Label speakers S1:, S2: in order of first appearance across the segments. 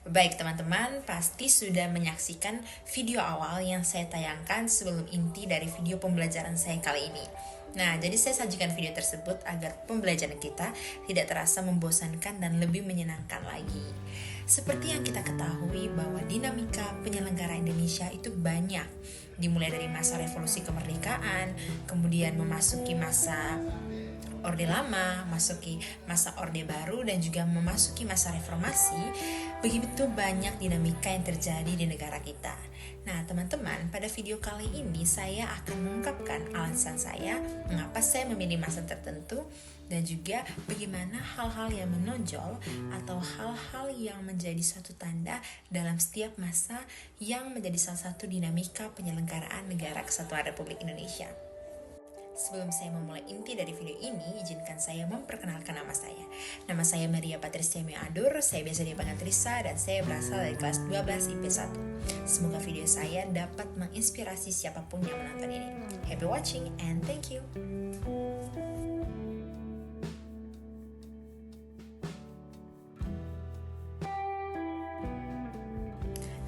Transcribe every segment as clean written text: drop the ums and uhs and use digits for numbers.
S1: Baik teman-teman, pasti sudah menyaksikan video awal yang saya tayangkan sebelum inti dari video pembelajaran saya kali ini. Nah, jadi saya sajikan video tersebut agar pembelajaran kita tidak terasa membosankan dan lebih menyenangkan lagi. Seperti yang kita ketahui bahwa dinamika penyelenggara Indonesia itu banyak, dimulai dari masa revolusi kemerdekaan, kemudian memasuki masa Orde Lama, masuki masa Orde Baru, dan juga memasuki masa reformasi. Begitu banyak dinamika yang terjadi di negara kita. Nah, teman-teman, pada video kali ini saya akan mengungkapkan alasan saya mengapa saya memilih masa tertentu, dan juga bagaimana hal-hal yang menonjol atau hal-hal yang menjadi suatu tanda dalam setiap masa yang menjadi salah satu dinamika penyelenggaraan Negara Kesatuan Republik Indonesia. Sebelum saya memulai inti dari video ini, izinkan saya memperkenalkan nama saya. Nama saya Maria Patricia Meadur, saya biasa dipanggil Trisa, dan saya berasal dari kelas 12 IP1. Semoga video saya dapat menginspirasi siapapun yang menonton ini. Happy watching and thank you!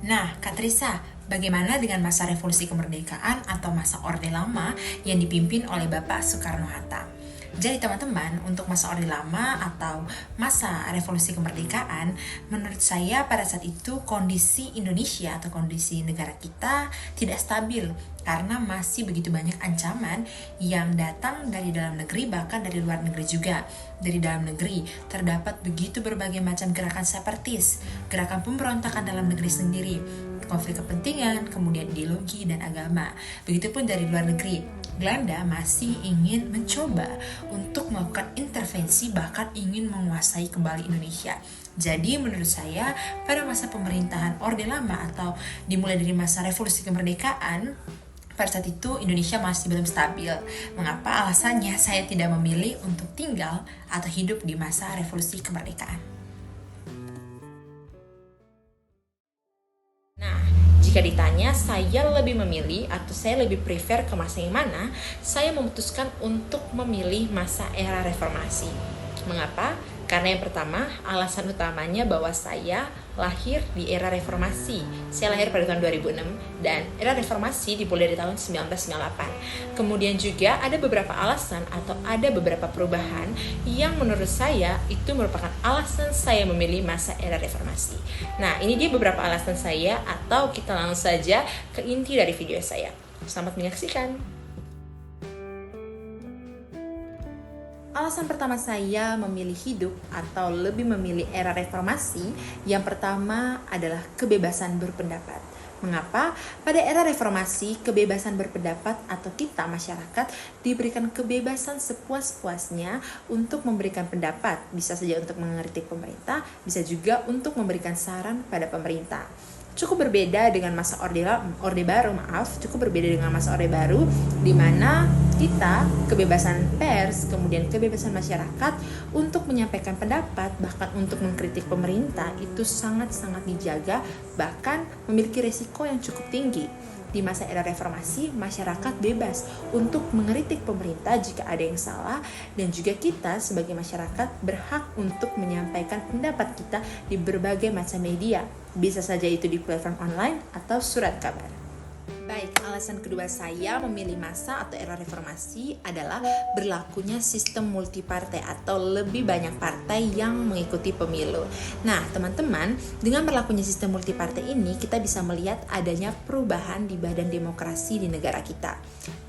S1: Nah, Kak Trisa, bagaimana dengan masa revolusi kemerdekaan atau masa Orde Lama yang dipimpin oleh Bapak Soekarno-Hatta? Jadi teman-teman, untuk masa Orde Lama atau masa revolusi kemerdekaan, menurut saya pada saat itu kondisi Indonesia atau kondisi negara kita tidak stabil karena masih begitu banyak ancaman yang datang dari dalam negeri, bahkan dari luar negeri juga. Dari dalam negeri terdapat begitu berbagai macam gerakan separatis, gerakan pemberontakan dalam negeri sendiri, konflik kepentingan, kemudian ideologi dan agama. Begitupun dari luar negeri, Belanda masih ingin mencoba untuk melakukan intervensi, bahkan ingin menguasai kembali Indonesia. Jadi menurut saya pada masa pemerintahan Orde Lama atau dimulai dari masa revolusi kemerdekaan, pada saat itu Indonesia masih belum stabil. Mengapa? Alasannya saya tidak memilih untuk tinggal atau hidup di masa revolusi kemerdekaan. Nah, jika ditanya saya lebih memilih atau saya lebih prefer ke masa yang mana, saya memutuskan untuk memilih masa era reformasi. Mengapa? Karena yang pertama, alasan utamanya bahwa saya lahir di era reformasi. Saya lahir pada tahun 2006 dan era reformasi dimulai dari tahun 1998. Kemudian juga ada beberapa alasan atau ada beberapa perubahan yang menurut saya itu merupakan alasan saya memilih masa era reformasi. Nah, ini dia beberapa alasan saya, atau kita langsung saja ke inti dari video saya. Selamat menyaksikan. Alasan pertama saya memilih hidup atau lebih memilih era reformasi, yang pertama adalah kebebasan berpendapat. Mengapa? Pada era reformasi, kebebasan berpendapat atau kita masyarakat diberikan kebebasan sepuas-puasnya untuk memberikan pendapat, bisa saja untuk mengkritik pemerintah, bisa juga untuk memberikan saran pada pemerintah. Cukup berbeda dengan masa Orde Baru, cukup berbeda dengan masa Orde Baru, di mana kita kebebasan pers, kemudian kebebasan masyarakat untuk menyampaikan pendapat, bahkan untuk mengkritik pemerintah itu sangat-sangat dijaga, bahkan memiliki resiko yang cukup tinggi. Di masa era reformasi, masyarakat bebas untuk mengkritik pemerintah jika ada yang salah, dan juga kita sebagai masyarakat berhak untuk menyampaikan pendapat kita di berbagai macam media, bisa saja itu di platform online atau surat kabar. Baik, alasan kedua saya memilih masa atau era reformasi adalah berlakunya sistem multipartai atau lebih banyak partai yang mengikuti pemilu. Nah, teman-teman, dengan berlakunya sistem multipartai ini kita bisa melihat adanya perubahan di badan demokrasi di negara kita.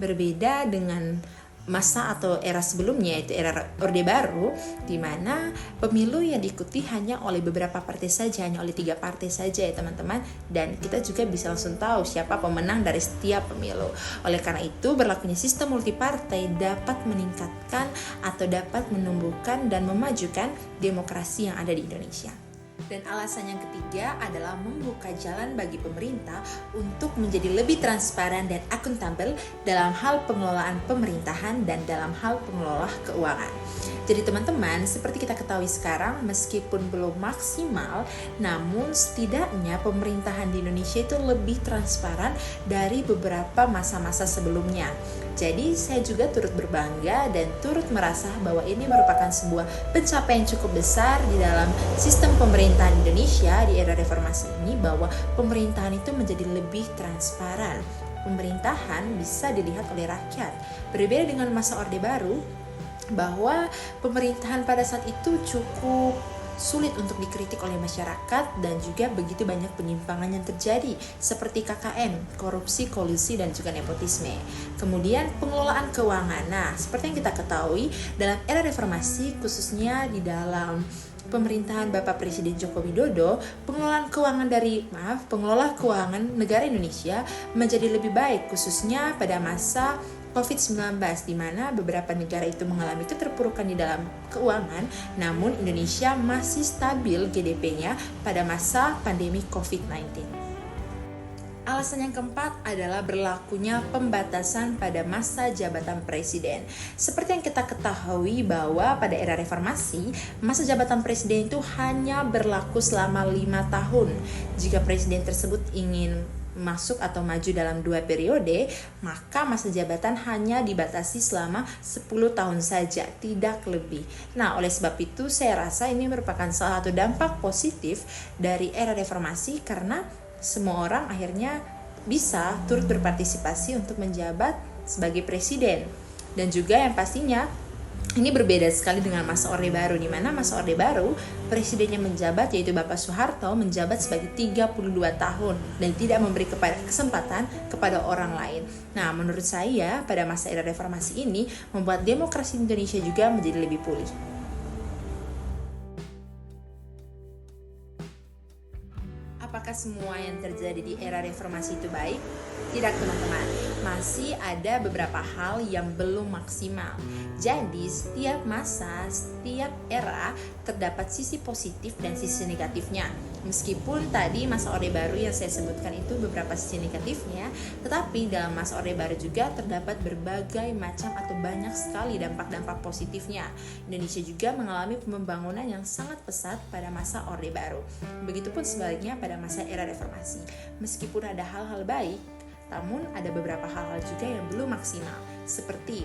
S1: Berbeda dengan masa atau era sebelumnya, yaitu era Orde Baru, di mana pemilu yang diikuti hanya oleh beberapa partai saja, hanya oleh 3 partai saja ya teman-teman, dan kita juga bisa langsung tahu siapa pemenang dari setiap pemilu. Oleh karena itu, berlakunya sistem multipartai dapat meningkatkan atau dapat menumbuhkan dan memajukan demokrasi yang ada di Indonesia. Dan alasan yang ketiga adalah membuka jalan bagi pemerintah untuk menjadi lebih transparan dan akuntabel dalam hal pengelolaan pemerintahan dan dalam hal pengelola keuangan. Jadi teman-teman, seperti kita ketahui sekarang, meskipun belum maksimal, namun setidaknya pemerintahan di Indonesia itu lebih transparan dari beberapa masa-masa sebelumnya. Jadi saya juga turut berbangga dan turut merasa bahwa ini merupakan sebuah pencapaian cukup besar di dalam sistem pemerintahan Indonesia di era reformasi ini, bahwa pemerintahan itu menjadi lebih transparan. Pemerintahan bisa dilihat oleh rakyat. Berbeda dengan masa Orde Baru, bahwa pemerintahan pada saat itu cukup sulit untuk dikritik oleh masyarakat dan juga begitu banyak penyimpangan yang terjadi seperti KKN, korupsi, kolusi, dan juga nepotisme. Kemudian pengelolaan keuangan. Nah, seperti yang kita ketahui dalam era reformasi, khususnya di dalam pemerintahan Bapak Presiden Joko Widodo, pengelola keuangan negara Indonesia menjadi lebih baik, khususnya pada masa COVID-19, di mana beberapa negara itu mengalami keterpurukan di dalam keuangan, namun Indonesia masih stabil GDP-nya pada masa pandemi COVID-19. Alasan yang keempat adalah berlakunya pembatasan pada masa jabatan presiden. Seperti yang kita ketahui bahwa pada era reformasi, masa jabatan presiden itu hanya berlaku selama 5 tahun. Jika presiden tersebut ingin masuk atau maju dalam 2 periode, maka masa jabatan hanya dibatasi selama 10 tahun saja, tidak lebih. Nah, oleh sebab itu saya rasa ini merupakan salah satu dampak positif dari era reformasi, karena semua orang akhirnya bisa turut berpartisipasi untuk menjabat sebagai presiden. Dan juga yang pastinya ini berbeda sekali dengan masa Orde Baru, di mana masa Orde Baru presidennya menjabat, yaitu Bapak Soeharto, menjabat sebagai 32 tahun dan tidak memberi kesempatan kepada orang lain. Nah, menurut saya pada masa era reformasi ini membuat demokrasi Indonesia juga menjadi lebih pulih. Apakah semua yang terjadi di era reformasi itu baik? Tidak, teman-teman. Masih ada beberapa hal yang belum maksimal. Jadi, setiap masa, setiap era terdapat sisi positif dan sisi negatifnya. Meskipun tadi masa Orde Baru yang saya sebutkan itu beberapa sisi negatifnya, tetapi dalam masa Orde Baru juga terdapat berbagai macam atau banyak sekali dampak-dampak positifnya. Indonesia juga mengalami pembangunan yang sangat pesat pada masa Orde Baru. Begitupun sebaliknya pada masa era reformasi. Meskipun ada hal-hal baik, namun ada beberapa hal-hal juga yang belum maksimal, seperti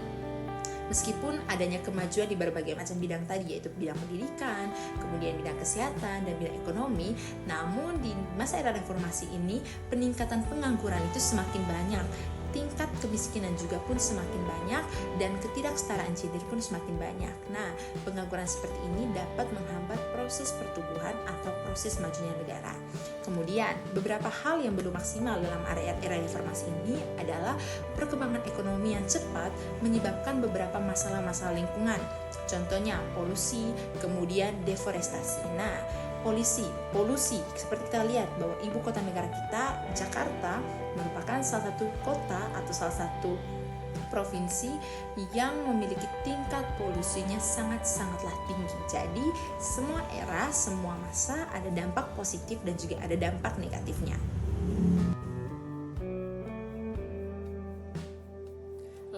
S1: meskipun adanya kemajuan di berbagai macam bidang tadi, yaitu bidang pendidikan, kemudian bidang kesehatan, dan bidang ekonomi, namun di masa era reformasi ini peningkatan pengangguran itu semakin banyak, tingkat kemiskinan juga pun semakin banyak, dan ketidaksetaraan gender pun semakin banyak. Nah, pengangguran seperti ini dapat menghambat proses pertumbuhan atau proses majunya negara. Kemudian, beberapa hal yang belum maksimal dalam era reformasi ini adalah perkembangan ekonomi yang cepat menyebabkan beberapa masalah-masalah lingkungan. Contohnya polusi, kemudian deforestasi. Nah, polusi seperti kita lihat bahwa ibu kota negara kita, Jakarta, merupakan salah satu kota atau salah satu provinsi yang memiliki tingkat polusinya sangat-sangatlah tinggi. Jadi semua era, semua masa ada dampak positif dan juga ada dampak negatifnya.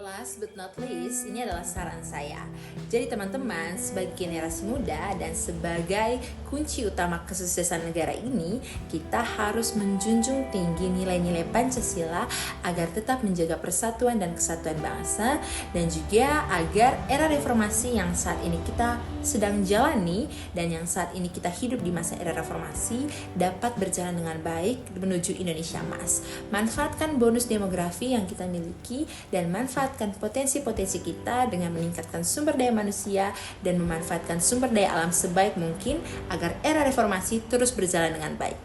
S1: Last but not least, ini adalah saran saya. Jadi teman-teman, sebagai generasi muda dan sebagai kunci utama kesuksesan negara ini, kita harus menjunjung tinggi nilai-nilai Pancasila agar tetap menjaga persatuan dan kesatuan bangsa, dan juga agar era reformasi yang saat ini kita sedang jalani dan yang saat ini kita hidup di masa era reformasi dapat berjalan dengan baik menuju Indonesia Emas. Manfaatkan bonus demografi yang kita miliki dan manfaatkan potensi-potensi kita dengan meningkatkan sumber daya manusia dan memanfaatkan sumber daya alam sebaik mungkin agar era reformasi terus berjalan dengan baik.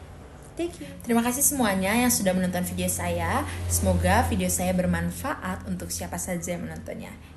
S1: Thank you. Terima kasih semuanya yang sudah menonton video saya. Semoga video saya bermanfaat untuk siapa saja yang menontonnya.